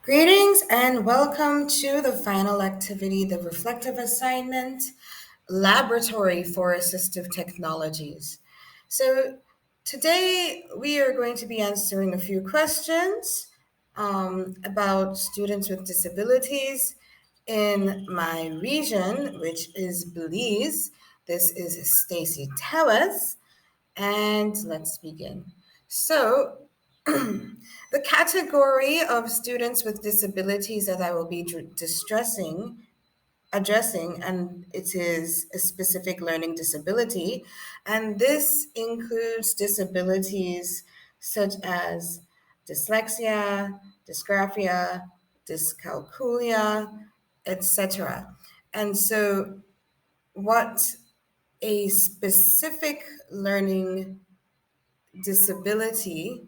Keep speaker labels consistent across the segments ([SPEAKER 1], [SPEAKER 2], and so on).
[SPEAKER 1] Greetings and welcome to the final activity, the reflective assignment, Laboratory for Assistive Technologies. So, today we are going to be answering a few questions about students with disabilities in my region, which is Belize. This is Stacy Tellez, and let's begin. So, the category of students with disabilities that I will be addressing, and it is a specific learning disability, and this includes disabilities such as dyslexia, dysgraphia, dyscalculia, etc. And so, what a specific learning disability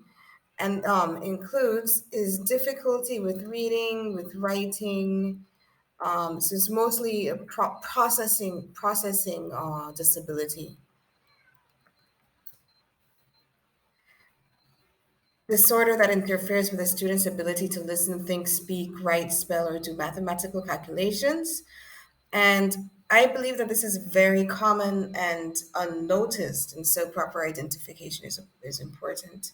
[SPEAKER 1] and includes is difficulty with reading, with writing. So it's mostly a processing disability. Disorder that interferes with a student's ability to listen, think, speak, write, spell, or do mathematical calculations. And I believe that this is very common and unnoticed, and so proper identification is important.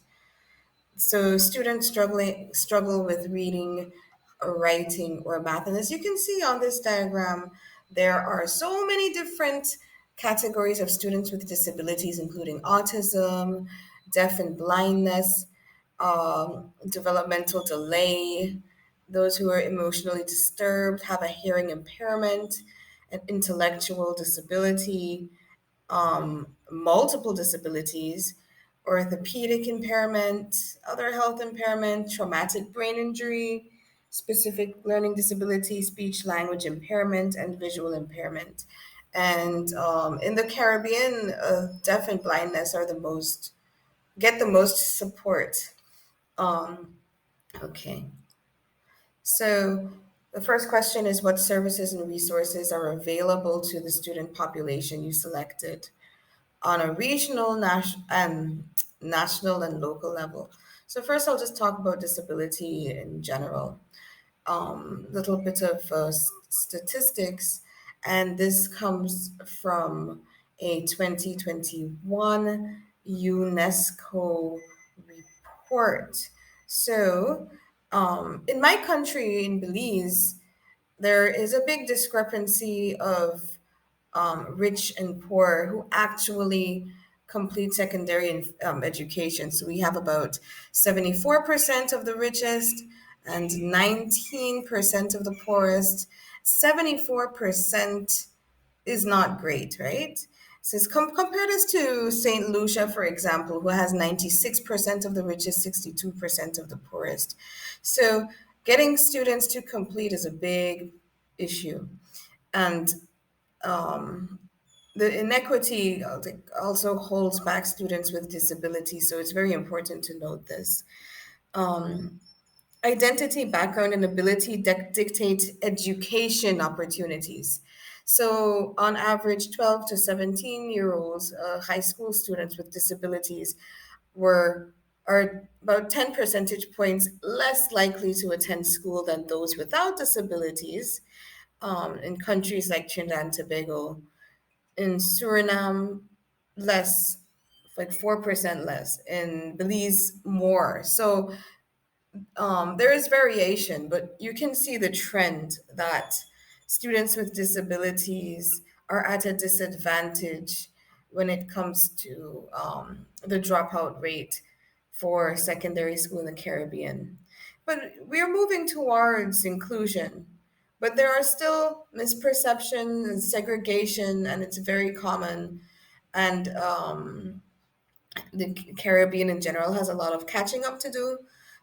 [SPEAKER 1] So students struggle with reading, or writing, or math. And as you can see on this diagram, there are so many different categories of students with disabilities, including autism, deaf and blindness, developmental delay, those who are emotionally disturbed, have a hearing impairment, an intellectual disability, multiple disabilities, orthopedic impairment, other health impairment, traumatic brain injury, specific learning disability, speech language impairment, and visual impairment. And in the Caribbean, deaf and blindness are get the most support. Um, okay, so the first question is what services and resources are available to the student population you selected on a regional, national, and local level. So first, I'll just talk about disability in general. Little bit of statistics, and this comes from a 2021 UNESCO report. So, in my country, in Belize, there is a big discrepancy of rich and poor who actually complete secondary education. So we have about 74% of the richest and 19% of the poorest. 74% is not great, right? So compare this to St. Lucia, for example, who has 96% of the richest, 62% of the poorest. So getting students to complete is a big issue. And um, the inequity also holds back students with disabilities, so it's very important to note this. Um, Identity, background, and ability dictate education opportunities. So, on average, 12 to 17-year-olds, high school students with disabilities, were are about 10 percentage points less likely to attend school than those without disabilities in countries like Trinidad and Tobago. In Suriname, less, like 4% less. In Belize, more. So there is variation, but you can see the trend that students with disabilities are at a disadvantage when it comes to the dropout rate for secondary school in the Caribbean. But we're moving towards inclusion. But there are still misperception and segregation, and it's very common. And the Caribbean in general has a lot of catching up to do.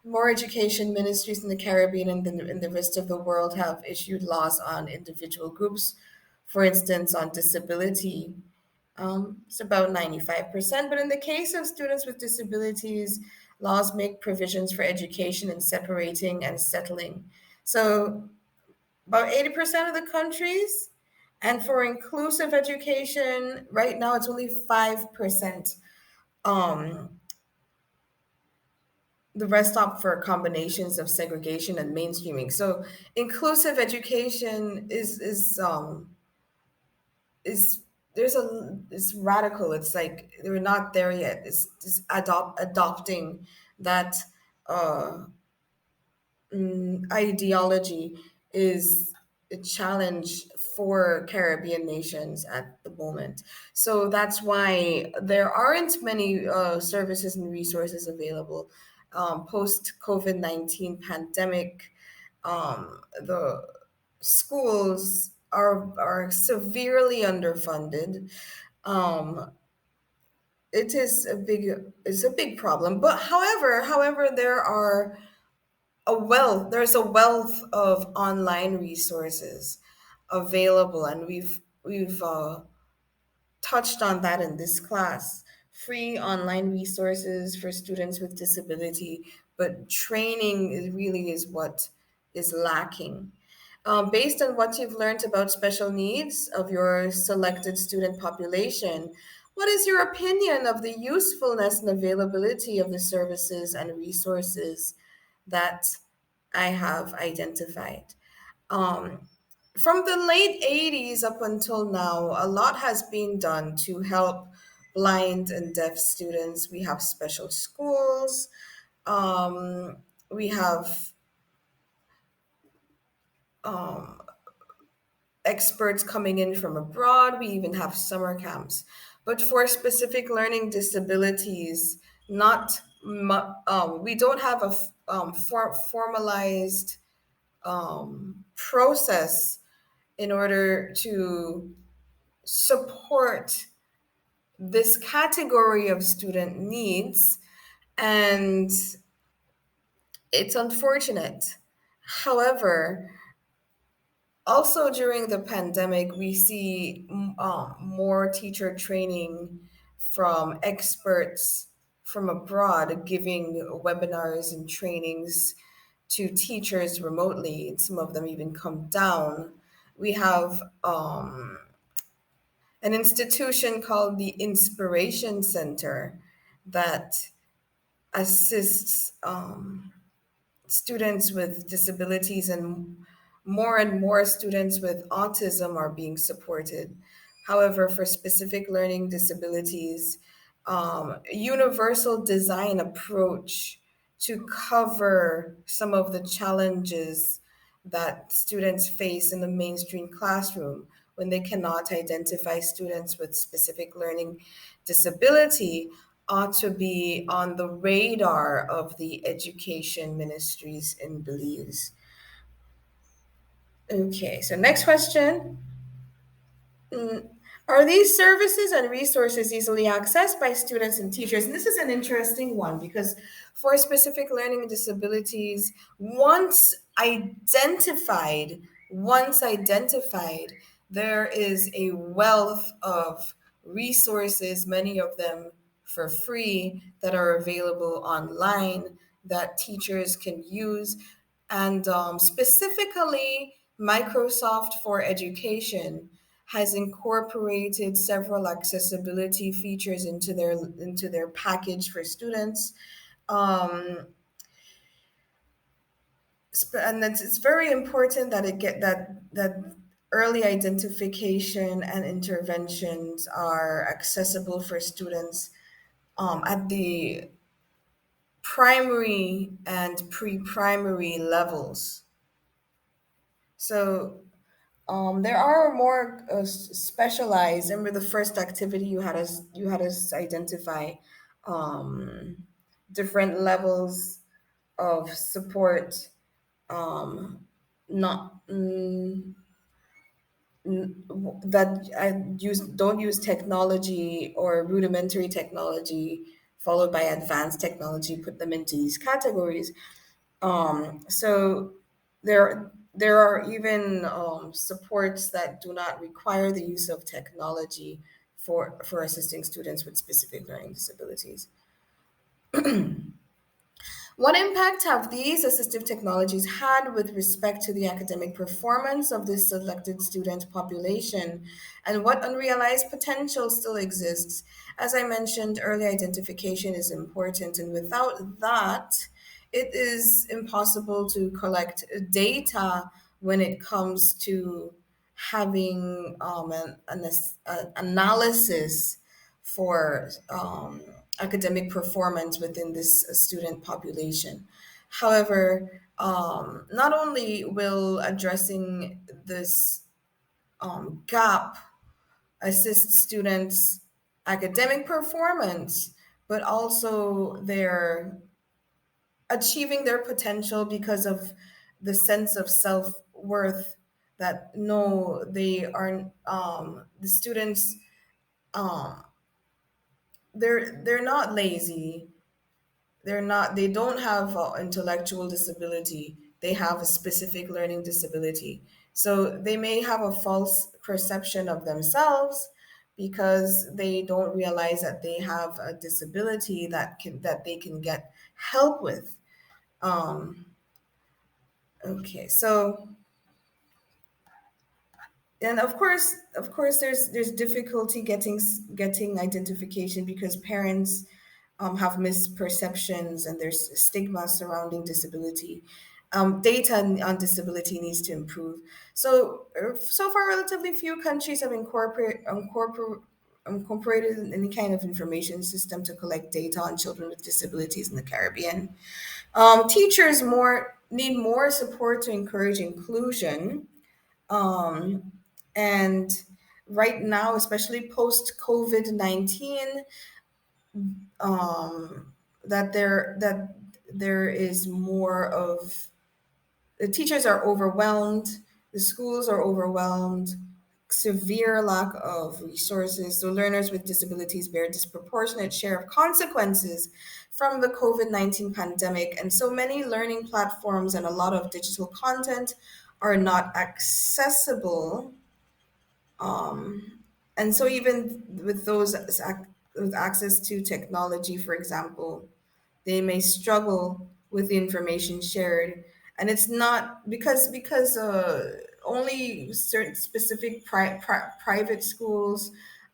[SPEAKER 1] More education ministries in the Caribbean and in the rest of the world have issued laws on individual groups, for instance, on disability. It's about 95%. But in the case of students with disabilities, laws make provisions for education and separating and settling. So about 80% of the countries, and for inclusive education, right now it's only 5% um, the rest opt for combinations of segregation and mainstreaming. So inclusive education is there's a it's radical. It's like we're not there yet. It's adopting that uh, ideology is a challenge for Caribbean nations at the moment. So that's why there aren't many services and resources available. Post COVID-19 pandemic, the schools are severely underfunded. Um, it's a big problem. But however, there's a wealth of online resources available, and we've touched on that in this class. Free online resources for students with disability, but training really is what is lacking. Based on what you've learned about special needs of your selected student population, what is your opinion of the usefulness and availability of the services and resources that I have identified? Um, from the late 80s up until now, a lot has been done to help blind and deaf students. We have special schools, um, we have experts coming in from abroad, we even have summer camps. But for specific learning disabilities, not we don't have a formalized process in order to support this category of student needs, and it's unfortunate. However, also during the pandemic, we see more teacher training from experts from abroad giving webinars and trainings to teachers remotely. Some of them even come down. We have an institution called the Inspiration Center that assists students with disabilities, and more students with autism are being supported. However, for specific learning disabilities, universal design approach to cover some of the challenges that students face in the mainstream classroom when they cannot identify students with specific learning disability ought to be on the radar of the education ministries in Belize. Okay, so next question. Are these services and resources easily accessed by students and teachers? And this is an interesting one because for specific learning disabilities, once identified, there is a wealth of resources, many of them for free, that are available online that teachers can use. And specifically, Microsoft for Education has incorporated several accessibility features into their package for students. Um, and it's very important that it get that early identification and interventions are accessible for students at the primary and pre-primary levels. So there are more specialized. Remember the first activity you had us identify different levels of support. Not that I use don't use technology or rudimentary technology followed by advanced technology. Put them into these categories. So there are even supports that do not require the use of technology for assisting students with specific learning disabilities. What impact have these assistive technologies had with respect to the academic performance of this selected student population, and what unrealized potential still exists? As I mentioned, early identification is important, and without that, it is impossible to collect data when it comes to having an analysis for academic performance within this student population. However, not only will addressing this gap assist students' academic performance, but also their achieving their potential because of the sense of self-worth that no, they are the students um they're not lazy, they don't have intellectual disability, they have a specific learning disability. So they may have a false perception of themselves because they don't realize that they have a disability that they can get help with. um okay, so and of course there's difficulty getting identification because parents have misperceptions and there's stigma surrounding disability. Data on disability needs to improve. So far relatively few countries have incorporated any kind of information system to collect data on children with disabilities in the Caribbean. Teachers more need more support to encourage inclusion. um, and right now, especially post COVID-19, that there is more of the teachers are overwhelmed, the schools are overwhelmed, severe lack of resources. So learners with disabilities bear a disproportionate share of consequences from the COVID-19 pandemic. And so many learning platforms and a lot of digital content are not accessible. And so even with with access to technology, for example, they may struggle with the information shared. And it's not because only certain specific private schools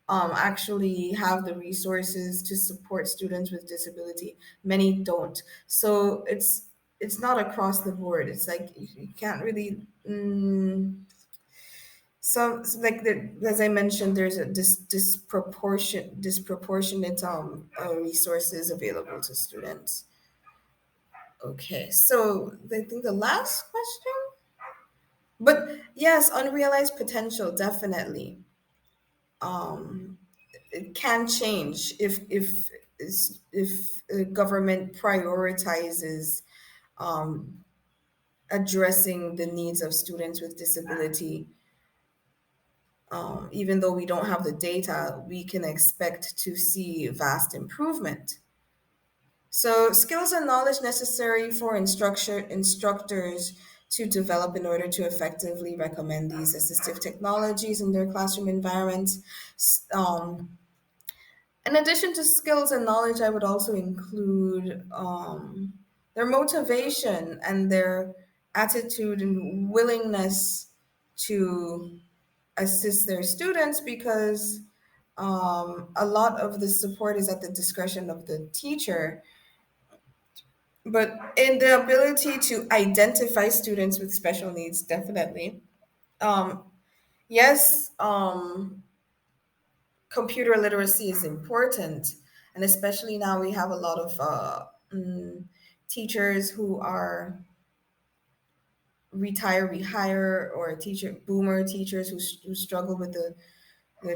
[SPEAKER 1] actually have the resources to support students with disability. Many don't. So it's not across the board. It's like you can't really. Like as I mentioned, there's a disproportionate resources available to students. Okay, so I think the last question, but yes, unrealized potential definitely. Um, it can change if government prioritizes um, addressing the needs of students with disability. Even though we don't have the data, we can expect to see vast improvement. So, skills and knowledge necessary for instructors to develop in order to effectively recommend these assistive technologies in their classroom environments. In addition to skills and knowledge, I would also include their motivation and their attitude and willingness to assist their students because a lot of the support is at the discretion of the teacher. But in the ability to identify students with special needs, definitely. Um, yes, computer literacy is important. And especially now we have a lot of teachers who are retire, rehire, or boomer teachers who struggle with the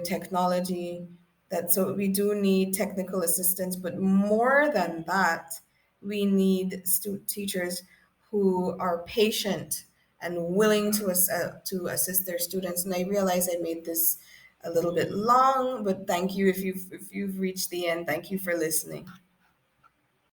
[SPEAKER 1] technology, that so we do need technical assistance, but more than that, we need teachers who are patient and willing to assist their students. And I realize I made this a little bit long, but thank you if you've reached the end. Thank you for listening.